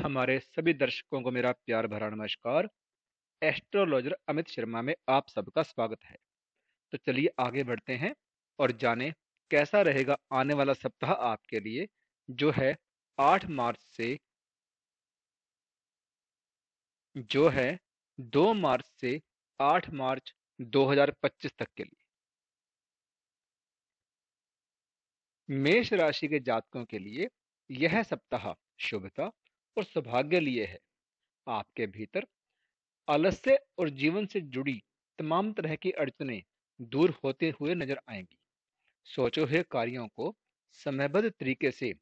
हमारे सभी दर्शकों को मेरा प्यार भरा नमस्कार। एस्ट्रोलॉजर अमित शर्मा में आप सबका स्वागत है। तो चलिए आगे बढ़ते हैं और जानें कैसा रहेगा आने वाला सप्ताह आपके लिए, जो है 8 मार्च से जो है 2 मार्च से 8 मार्च 2025 तक के लिए। मेष राशि के जातकों के लिए यह सप्ताह शुभता और सौभाग्य लिए है। आपके भीतर आलस्य और जीवन से जुड़ी तमाम तरह की अड़चनें दूर होते हुए नजर आएंगी। सोचे हुए कार्यों को समयबद्ध तरीके से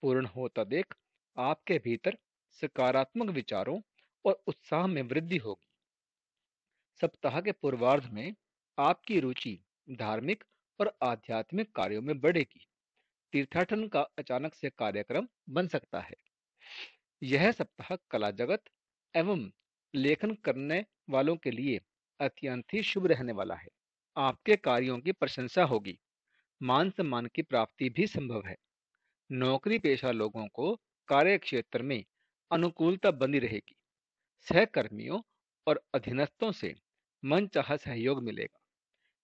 पूर्ण होता देख आपके भीतर सकारात्मक विचारों और उत्साह में वृद्धि होगी। सप्ताह के पूर्वार्ध में आपकी रुचि धार्मिक और आध्यात्मिक कार्यों में बढ़ेगी। तीर्थाटन का अचानक से कार्यक्रम बन सकता है। यह सप्ताह कला जगत एवं लेखन करने वालों के लिए अत्यंत ही शुभ रहने वाला है। आपके कार्यों की प्रशंसा होगी। मान सम्मान की प्राप्ति भी संभव है। नौकरी पेशा लोगों को कार्य क्षेत्र में अनुकूलता बनी रहेगी। सहकर्मियों और अधीनस्थों से मनचाहा सहयोग मिलेगा।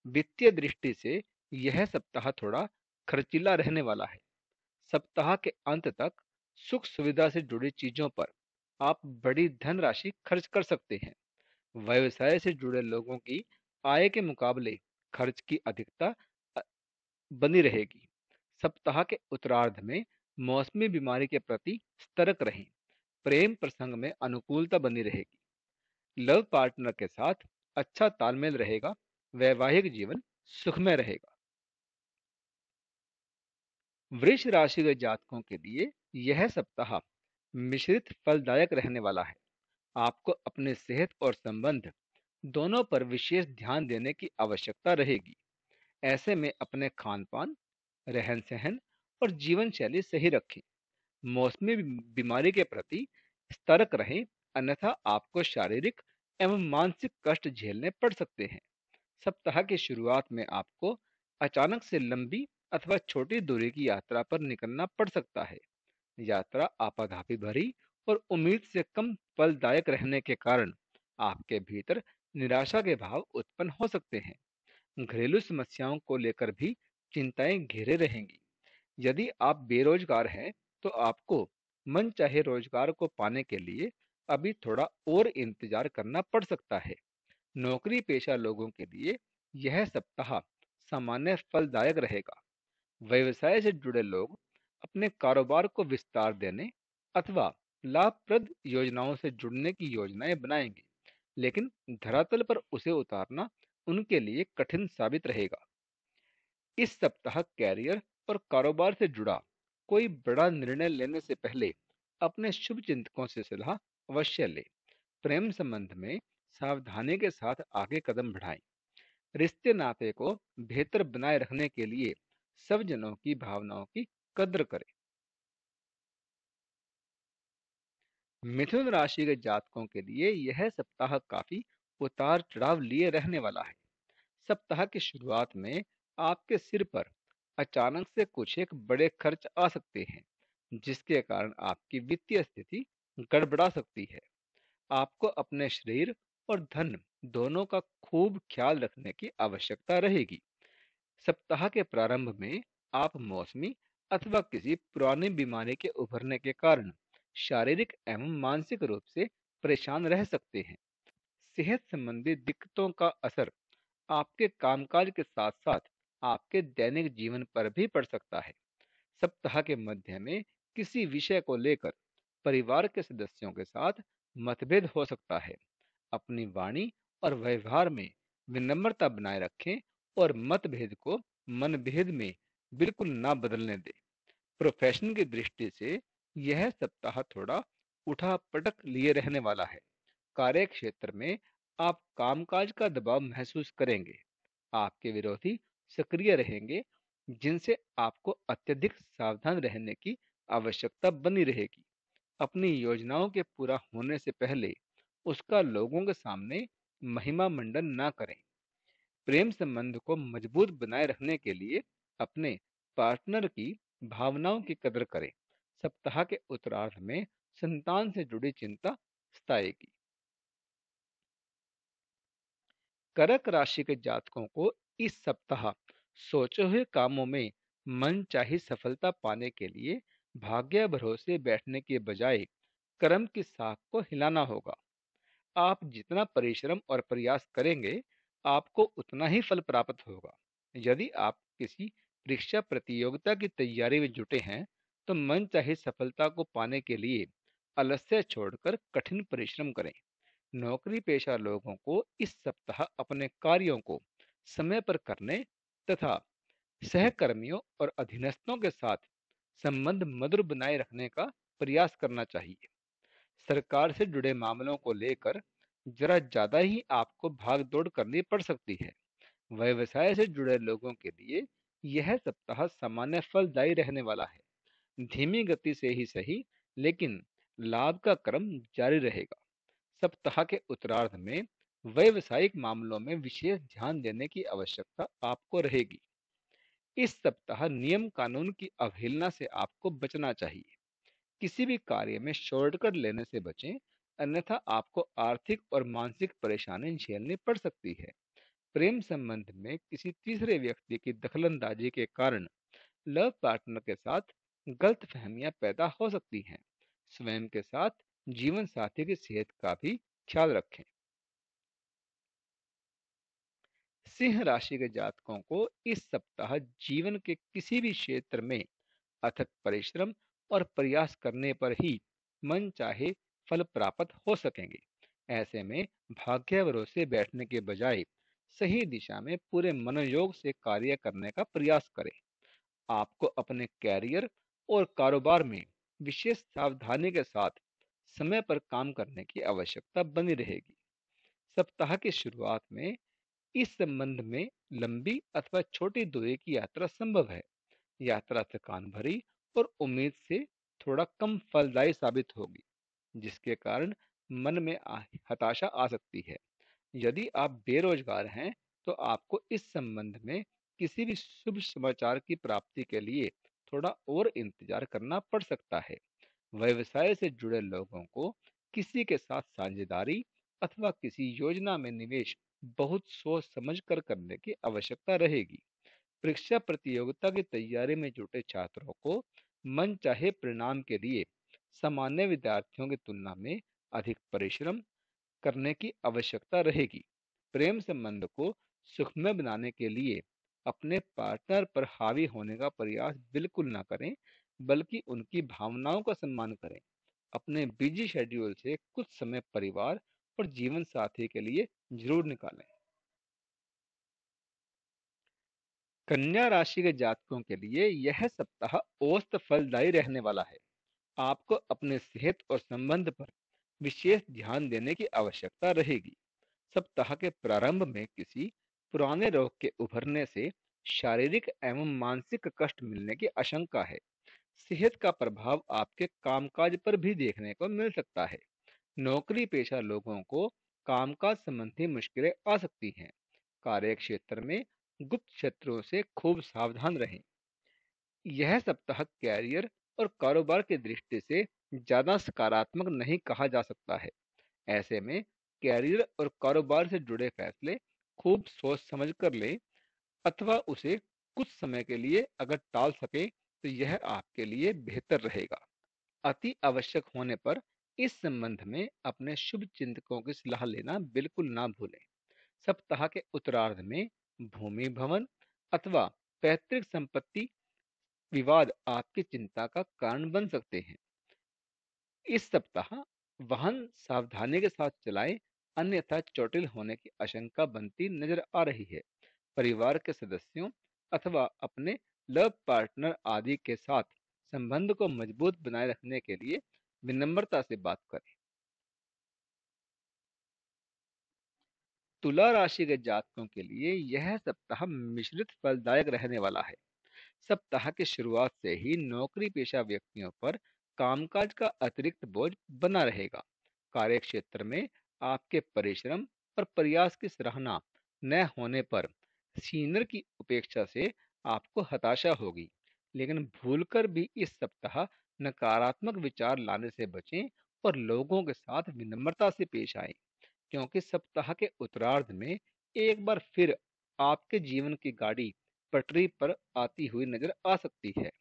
वित्तीय दृष्टि से यह सप्ताह थोड़ा खर्चीला रहने वाला है। सप्ताह के अंत तक सुख सुविधा से जुड़ी चीजों पर आप बड़ी धनराशि खर्च कर सकते हैं। व्यवसाय से जुड़े लोगों की आय के मुकाबले खर्च की अधिकता अ, बनी रहेगी। सप्ताह के उत्तरार्ध में मौसमी बीमारी के प्रति सतर्क रहें। प्रेम प्रसंग में अनुकूलता बनी रहेगी। लव पार्टनर के साथ अच्छा तालमेल रहेगा। वैवाहिक जीवन सुखमय रहेगा। वृष राशि के जातकों के लिए यह सप्ताह मिश्रित फलदायक रहने वाला है। आपको अपने सेहत और संबंध दोनों पर विशेष ध्यान देने की आवश्यकता रहेगी। ऐसे में अपने खान पान, रहन सहन और जीवन शैली सही रखें। मौसमी बीमारी के प्रति सतर्क रहें, अन्यथा आपको शारीरिक एवं मानसिक कष्ट झेलने पड़ सकते हैं। सप्ताह की शुरुआत में आपको अचानक से लंबी अथवा छोटी दूरी की यात्रा पर निकलना पड़ सकता है। यात्रा आपाधापी भरी और उम्मीद से कम फलदायक रहने के कारण आपके भीतर निराशा के भाव उत्पन्न हो सकते हैं। घरेलू समस्याओं को लेकर भी चिंताएं घेरे रहेंगी। यदि आप बेरोजगार हैं तो आपको मन चाहे रोजगार को पाने के लिए अभी थोड़ा और इंतजार करना पड़ सकता है। नौकरी पेशा लोगों के लिए यह सप्ताह सामान्य फलदायक रहेगा। व्यवसाय से जुड़े लोग अपने कारोबार को विस्तार देने अथवा लाभप्रद योजनाओं से जुड़ने की योजनाएं बनाएंगे, लेकिन धरातल पर उसे उतारना उनके लिए कठिन साबित रहेगा। इस सप्ताह कैरियर और कारोबार से जुड़ा कोई बड़ा निर्णय लेने से पहले अपने शुभ चिंतकों से सलाह अवश्य लें। प्रेम संबंध में सावधानी के साथ आगे कदम बढ़ाएं। रिश्ते नाते को बेहतर बनाए रखने के लिए सब जनों की भावनाओं की कद्र करें। मिथुन राशि के जातकों के लिए यह सप्ताह काफी उतार चढ़ाव लिए रहने वाला है। सप्ताह की शुरुआत में आपके सिर पर अचानक से कुछ एक बड़े खर्च आ सकते हैं, जिसके कारण आपकी वित्तीय स्थिति गड़बड़ा सकती है। आपको अपने शरीर और धन दोनों का खूब ख्याल रखने की आवश्यकता रहेगी। सप्ताह के प्रारंभ में आप मौसमी अथवा किसी पुरानी बीमारी के उभरने के कारण शारीरिक एवं मानसिक रूप से परेशान रह सकते हैं। सेहत संबंधी दिक्कतों का असर आपके कामकाज के साथ साथ आपके दैनिक जीवन पर भी पड़ सकता है। सप्ताह के मध्य में किसी विषय को लेकर परिवार के सदस्यों के साथ मतभेद हो सकता है। अपनी वाणी और व्यवहार में विनम्रता बनाए रखें और मतभेद को मनभेद में बिल्कुल ना बदलने दें। प्रोफेशन की दृष्टि से यह सप्ताह थोड़ा उठा पटक लिए रहने वाला है। कार्य क्षेत्र में आप कामकाज का दबाव महसूस करेंगे। आपके विरोधी सक्रिय रहेंगे, जिनसे आपको अत्यधिक सावधान रहने की आवश्यकता बनी रहेगी। अपनी योजनाओं के पूरा होने से पहले उसका लोगों के सामने महिमा मंडन ना करें। प्रेम संबंध को मजबूत बनाए रखने के लिए अपने पार्टनर की भावनाओं की कदर करें। सप्ताह के उत्तरार्ध में संतान से जुड़ी चिंता सताएगी। कर्क राशि के जातकों को इस सप्ताह सोचे हुए कामों में मनचाही सफलता पाने के लिए भाग्य भरोसे बैठने के बजाय कर्म की साख को हिलाना होगा। आप जितना परिश्रम और प्रयास करेंगे, आपको उतना ही फल प्राप्त होगा। यदि आप किसी परीक्षा प्रतियोगिता की तैयारी में जुटे हैं, तो मनचाही सफलता को पाने के लिए आलस्य छोड़कर कठिन परिश्रम करें। नौकरी पेशा लोगों को इस सप्ताह अपने कार्यों को समय पर करने तथा सहकर्मियों और अधीनस्थों के साथ संबंध मधुर बनाए रखने का प्रयास करना चाहिए। सरकार से जुड़े मामलों को लेकर जरा ज्यादा ही आपको भाग दौड़ करनी पड़ सकती है। व्यवसाय से जुड़े लोगों के लिए यह सप्ताह सामान्य फलदायी रहने वाला है। धीमी गति से ही सही, लेकिन लाभ का क्रम जारी रहेगा। सप्ताह के उत्तरार्ध में व्यावसायिक मामलों में विशेष ध्यान देने की आवश्यकता आपको रहेगी। इस सप्ताह नियम कानून की अवहेलना से आपको बचना चाहिए। किसी भी कार्य में शॉर्टकट लेने से बचें, अन्यथा आपको आर्थिक और मानसिक परेशानी झेलनी पड़ सकती है। प्रेम संबंध में किसी तीसरे व्यक्ति की दखलंदाजी के कारण लव पार्टनर के साथ गलत फहमियां पैदा हो सकती हैं। स्वयं के साथ जीवन साथी की सेहत का भी ख्याल रखें। सिंह राशि के जातकों को इस सप्ताह जीवन के किसी भी क्षेत्र में अथक परिश्रम और प्रयास करने पर ही मन चाहे फल प्राप्त हो सकेंगे। ऐसे में भाग्य भरोसे बैठने के बजाय सही दिशा में पूरे मनोयोग से कार्य करने का प्रयास करें। आपको अपने कैरियर और कारोबार में विशेष सावधानी के साथ समय पर काम करने की आवश्यकता बनी रहेगी। सप्ताह की शुरुआत में इस संबंध में लंबी अथवा छोटी दूरी की यात्रा संभव है। यात्रा थकान भरी और उम्मीद से थोड़ा कम फलदायी साबित होगी, जिसके कारण मन में हताशा आ सकती है। यदि आप बेरोजगार हैं, तो आपको इस संबंध में किसी भी शुभ समाचार की प्राप्ति के लिए थोड़ा और इंतजार करना पड़ सकता है। व्यवसाय से जुड़े लोगों को किसी के साथ साझेदारी अथवा किसी योजना में निवेश बहुत सोच समझ कर करने की आवश्यकता रहेगी। परीक्षा प्रतियोगिता की तैयारी में जुटे छात्रों को मन चाहे परिणाम के लिए सामान्य विद्यार्थियों की तुलना में अधिक परिश्रम करने की आवश्यकता रहेगी। प्रेम संबंध को सुखमय बनाने के लिए अपने पार्टनर पर हावी होने का प्रयास बिल्कुल ना करें, बल्कि उनकी भावनाओं का सम्मान करें। अपने बिजी शेड्यूल से कुछ समय परिवार और जीवन साथी के लिए जरूर निकालें। कन्या राशि के जातकों के लिए यह सप्ताह औसत फलदायी रहने वाला है। आपको अपने सेहत और संबंध पर विशेष ध्यान देने की आवश्यकता रहेगी। सप्ताह के प्रारंभ में किसी पुराने रोग के उभरने से शारीरिक एवं मानसिक कष्ट मिलने की आशंका है। सेहत का प्रभाव आपके कामकाज पर भी देखने को मिल सकता है। नौकरी पेशा लोगों को कामकाज संबंधी मुश्किलें आ सकती हैं। कार्य क्षेत्र में गुप्त शत्रुओं से खूब सावधान रहें। यह सप्ताह कैरियर और कारोबार की दृष्टि से ज्यादा सकारात्मक नहीं कहा जा सकता है। ऐसे में कैरियर और कारोबार से जुड़े फैसले खूब सोच समझ कर लें, अथवा उसे कुछ समय के लिए अगर टाल सके तो यह आपके लिए बेहतर रहेगा। अति आवश्यक होने पर इस संबंध में अपने शुभ चिंतकों की सलाह लेना बिल्कुल ना भूलें। सप्ताह के उत्तरार्ध में भूमि भवन अथवा पैतृक संपत्ति विवाद आपकी चिंता का कारण बन सकते हैं। इस सप्ताह वाहन सावधानी के साथ चलाएं, अन्यथा चोटिल होने की आशंका बनती नजर आ रही है। परिवार के सदस्यों अथवा अपने लव पार्टनर आदि के साथ संबंध को मजबूत बनाए रखने के लिए विनम्रता से बात करें। तुला राशि के जातकों के लिए यह सप्ताह मिश्रित फलदायक रहने वाला है। सप्ताह की शुरुआत से ही नौकरी पेशा व्यक्तियों पर कामकाज का अतिरिक्त बोझ बना रहेगा। कार्य क्षेत्र में आपके परिश्रम और प्रयास की सराहना न होने पर सीनियर की उपेक्षा से आपको हताशा होगी। लेकिन भूलकर भी इस सप्ताह नकारात्मक विचार लाने से बचें और लोगों के साथ विनम्रता से पेश आएं, क्योंकि सप्ताह के उत्तरार्ध में एक बार फिर आपके जीवन की गाड़ी पटरी पर आती हुई नजर आ सकती है।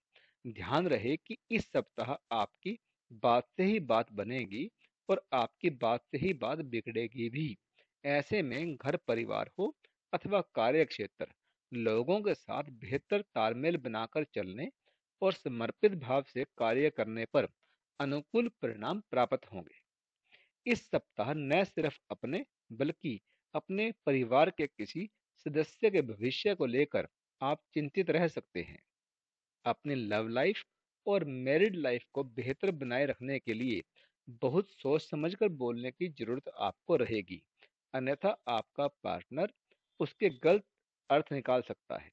ध्यान रहे कि इस सप्ताह आपकी बात से ही बात बनेगी और आपकी बात से ही बात बिगड़ेगी भी। ऐसे में घर परिवार हो अथवा कार्य क्षेत्र, लोगों के साथ बेहतर तालमेल बनाकर चलने और समर्पित भाव से कार्य करने पर अनुकूल परिणाम प्राप्त होंगे। इस सप्ताह न सिर्फ अपने बल्कि अपने परिवार के किसी सदस्य के भविष्य को लेकर आप चिंतित रह सकते हैं। अपनी लव लाइफ और मैरिड लाइफ को बेहतर बनाए रखने के लिए बहुत सोच समझकर बोलने की जरूरत आपको रहेगी, अन्यथा आपका पार्टनर उसके गलत अर्थ निकाल सकता है।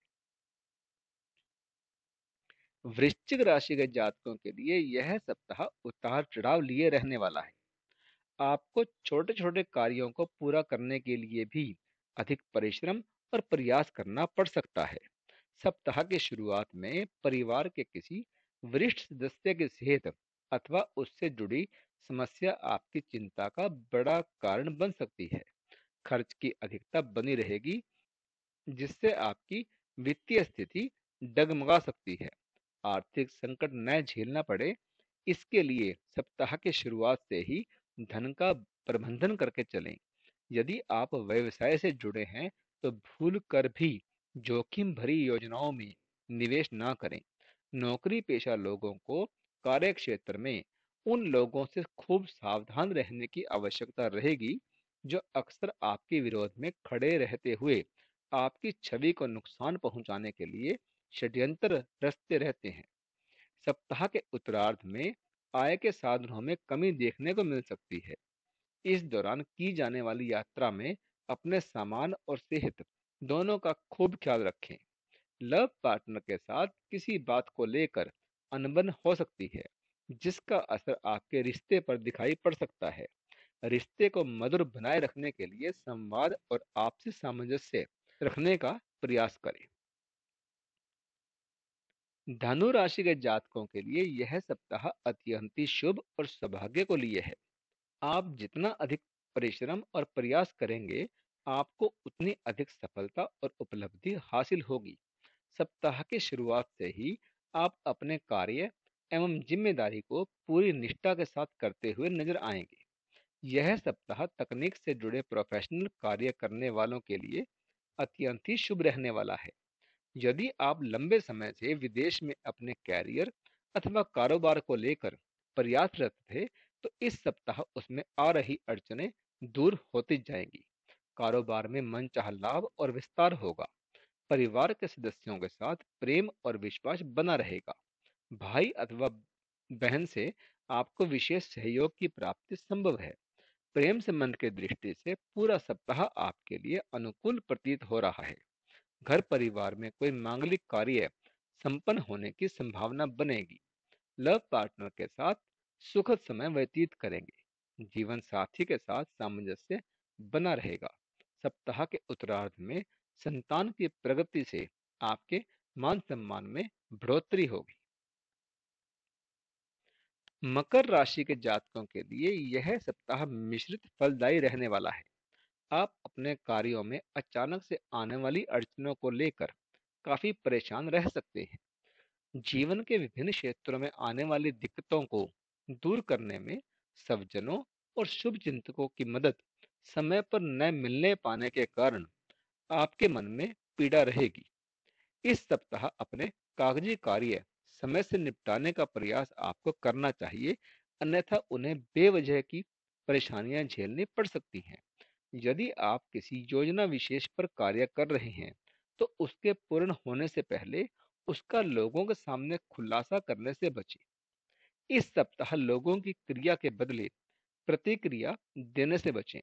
वृश्चिक राशि के जातकों के लिए यह सप्ताह उतार चढ़ाव लिए रहने वाला है। आपको छोटे छोटे कार्यों को पूरा करने के लिए भी अधिक परिश्रम और प्रयास करना पड़ सकता है। सप्ताह की शुरुआत में परिवार के किसी वरिष्ठ सदस्य की सेहत अथवा उससे जुड़ी समस्या आपकी चिंता का बड़ा कारण बन सकती है। खर्च की अधिकता बनी रहेगी, जिससे आपकी वित्तीय स्थिति डगमगा सकती है। आर्थिक संकट न झेलना पड़े, इसके लिए सप्ताह की शुरुआत से ही धन का प्रबंधन करके चलें। यदि आप व्यवसाय से जुड़े हैं तो भूल कर भी जोखिम भरी योजनाओं में निवेश ना करें। नौकरी पेशा लोगों को कार्य क्षेत्र में उन लोगों से खूब सावधान रहने की आवश्यकता रहेगी जो अक्सर आपके विरोध में खड़े रहते हुए आपकी छवि को नुकसान पहुंचाने के लिए षड्यंत्र रचते रहते हैं। सप्ताह के उत्तरार्ध में आय के साधनों में कमी देखने को मिल सकती है। इस दौरान की जाने वाली यात्रा में अपने सामान और सेहत दोनों का खूब ख्याल रखें। लव पार्टनर के साथ किसी बात को लेकर अनबन हो सकती है, जिसका असर आपके रिश्ते पर दिखाई पड़ सकता है। रिश्ते को मधुर बनाए रखने के लिए संवाद और आपसी सामंजस्य रखने का प्रयास करें। धनु राशि के जातकों के लिए यह सप्ताह अत्यंत ही शुभ और सौभाग्य को लिए है। आप जितना अधिक परिश्रम और प्रयास करेंगे, आपको उतनी अधिक सफलता और उपलब्धि हासिल होगी। सप्ताह की शुरुआत से ही आप अपने कार्य एवं जिम्मेदारी को पूरी निष्ठा के साथ करते हुए नजर आएंगे। यह सप्ताह तकनीक से जुड़े प्रोफेशनल कार्य करने वालों के लिए अत्यंत ही शुभ रहने वाला है। यदि आप लंबे समय से विदेश में अपने कैरियर अथवा कारोबार को लेकर प्रयासरत थे, तो इस सप्ताह उसमें आ रही अड़चनें दूर होती जाएंगी। कारोबार में मनचाहा लाभ और विस्तार होगा। परिवार के सदस्यों के साथ प्रेम और विश्वास बना रहेगा। भाई अथवा बहन से आपको विशेष सहयोग की प्राप्ति संभव है। प्रेम संबंध की दृष्टि से पूरा सप्ताह आपके लिए अनुकूल प्रतीत हो रहा है। घर परिवार में कोई मांगलिक कार्य संपन्न होने की संभावना बनेगी। लव पार्टनर के साथ सुखद समय व्यतीत करेंगे। जीवन साथी के साथ सामंजस्य बना रहेगा। सप्ताह के उत्तरार्ध में संतान की प्रगति से आपके मान सम्मान में बढ़ोतरी होगी। मकर राशि के जातकों के लिए यह सप्ताह मिश्रित फलदायी रहने वाला है। आप अपने कार्यों में अचानक से आने वाली अड़चनों को लेकर काफी परेशान रह सकते हैं। जीवन के विभिन्न क्षेत्रों में आने वाली दिक्कतों को दूर करने में सज्जनों और शुभ चिंतकों की मदद समय पर न मिलने पाने के कारण आपके मन में पीड़ा रहेगी। इस सप्ताह अपने कागजी कार्य समय से निपटाने का प्रयास आपको करना चाहिए, अन्यथा उन्हें बेवजह की परेशानियां झेलनी पड़ सकती हैं। यदि आप किसी योजना विशेष पर कार्य कर रहे हैं, तो उसके पूर्ण होने से पहले उसका लोगों के सामने खुलासा करने से बचें। इस सप्ताह लोगों की क्रिया के बदले प्रतिक्रिया देने से बचें।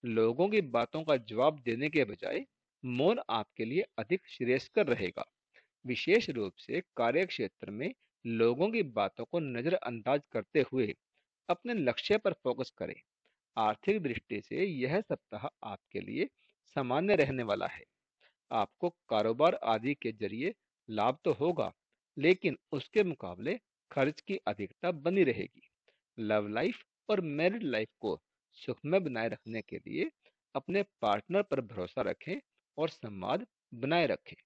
लोगों की बातों का जवाब देने के बजाय मौन आपके लिए अधिक श्रेयस्कर रहेगा। विशेष रूप से कार्य क्षेत्र में लोगों की बातों को नजरअंदाज करते हुए अपने लक्ष्य पर फोकस करें। आर्थिक दृष्टि से यह सप्ताह आपके लिए सामान्य रहने वाला है। आपको कारोबार आदि के जरिए लाभ तो होगा, लेकिन उसके मुकाबले खर्च की अधिकता बनी रहेगी। लव लाइफ और मैरिड लाइफ को सुखमय बनाए रखने के लिए अपने पार्टनर पर भरोसा रखें और संवाद बनाए रखें।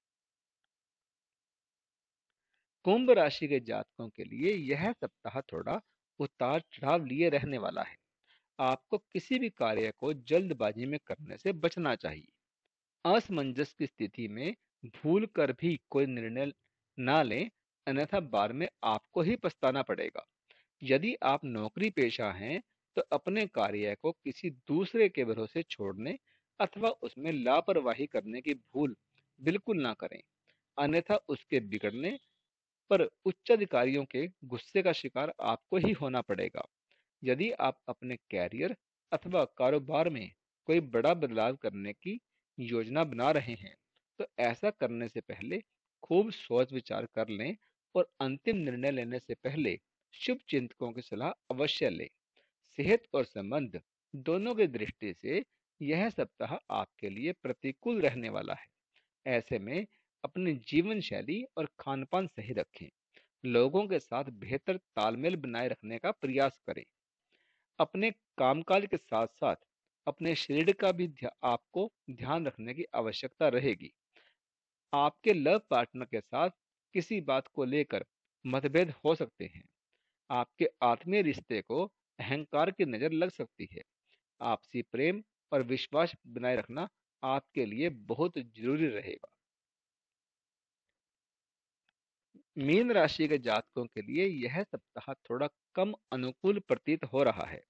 कुंभ राशि के जातकों के लिए यह सप्ताह थोड़ा उतार चढ़ाव लिए रहने वाला है। आपको किसी भी कार्य को जल्दबाजी में करने से बचना चाहिए। असमंजस की स्थिति में भूल कर भी कोई निर्णय ना लें, अन्यथा बाद में आपको ही पछताना पड़ेगा। यदि आप नौकरी पेशा हैं, तो अपने कार्य को किसी दूसरे के भरोसे छोड़ने अथवा उसमें लापरवाही करने की भूल बिल्कुल ना करें, अन्यथा उसके बिगड़ने पर उच्च अधिकारियों के गुस्से का शिकार आपको ही होना पड़ेगा। यदि आप अपने कैरियर अथवा कारोबार में कोई बड़ा बदलाव करने की योजना बना रहे हैं, तो ऐसा करने से पहले खूब सोच विचार कर लें और अंतिम निर्णय लेने से पहले शुभ चिंतकों की सलाह अवश्य लें। सेहत और संबंध दोनों की दृष्टि से यह सप्ताह आपके लिए प्रतिकूल रहने वाला है। ऐसे में अपनी जीवन शैली और खान पान सही रखें। लोगों के साथ बेहतर तालमेल बनाए रखने का प्रयास करें। अपने कामकाज के साथ साथ अपने शरीर का भी आपको ध्यान रखने की आवश्यकता रहेगी। आपके लव पार्टनर के साथ किसी बात को लेकर मतभेद हो सकते हैं। आपके आत्मीय रिश्ते को अहंकार की नजर लग सकती है। आपसी प्रेम और विश्वास बनाए रखना आपके लिए बहुत जरूरी रहेगा। मीन राशि के जातकों के लिए यह सप्ताह थोड़ा कम अनुकूल प्रतीत हो रहा है।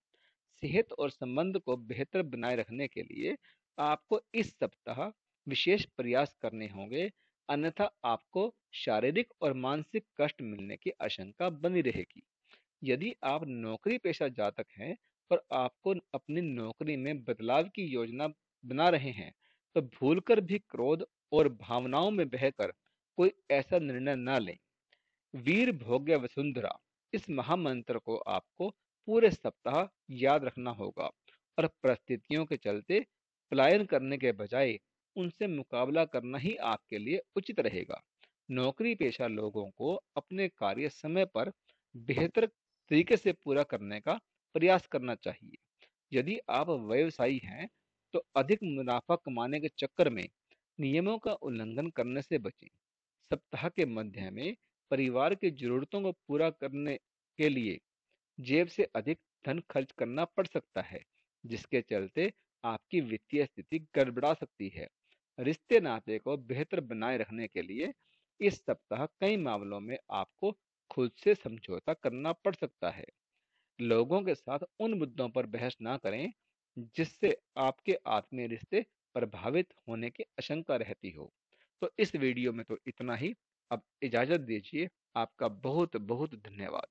सेहत और संबंध को बेहतर बनाए रखने के लिए आपको इस सप्ताह विशेष प्रयास करने होंगे, अन्यथा आपको शारीरिक और मानसिक कष्ट मिलने की आशंका बनी रहेगी। यदि आप नौकरी पेशा जातक हैं और आपको अपनी नौकरी में बदलाव की योजना बना रहे हैं, तो भूलकर भी क्रोध और भावनाओं में बहकर कोई ऐसा निर्णय न लें। वीर भोग्य वसुंधरा इस महामंत्र को आपको पूरे सप्ताह याद रखना होगा और परिस्थितियों के चलते पलायन करने के बजाय उनसे मुकाबला करना ही आपके लिए उचित रहेगा। नौकरी पेशा लोगों को अपने कार्य समय पर बेहतर तरीके से पूरा करने का प्रयास करना चाहिए। यदि आप व्यवसायी हैं, तो अधिक मुनाफा कमाने के चक्कर में नियमों का उल्लंघन करने से बचें। सप्ताह के मध्य में परिवार की जरूरतों को पूरा करने के लिए जेब से अधिक धन खर्च करना पड़ सकता है, जिसके चलते आपकी वित्तीय स्थिति गड़बड़ा सकती है। रिश्ते नाते को बेहतर बनाए रखने के लिए इस सप्ताह कई मामलों में आपको खुद से समझौता करना पड़ सकता है। लोगों के साथ उन मुद्दों पर बहस ना करें जिससे आपके आत्मीय रिश्ते प्रभावित होने की आशंका रहती हो। तो इस वीडियो में तो इतना ही। अब इजाजत दीजिए। आपका बहुत बहुत धन्यवाद।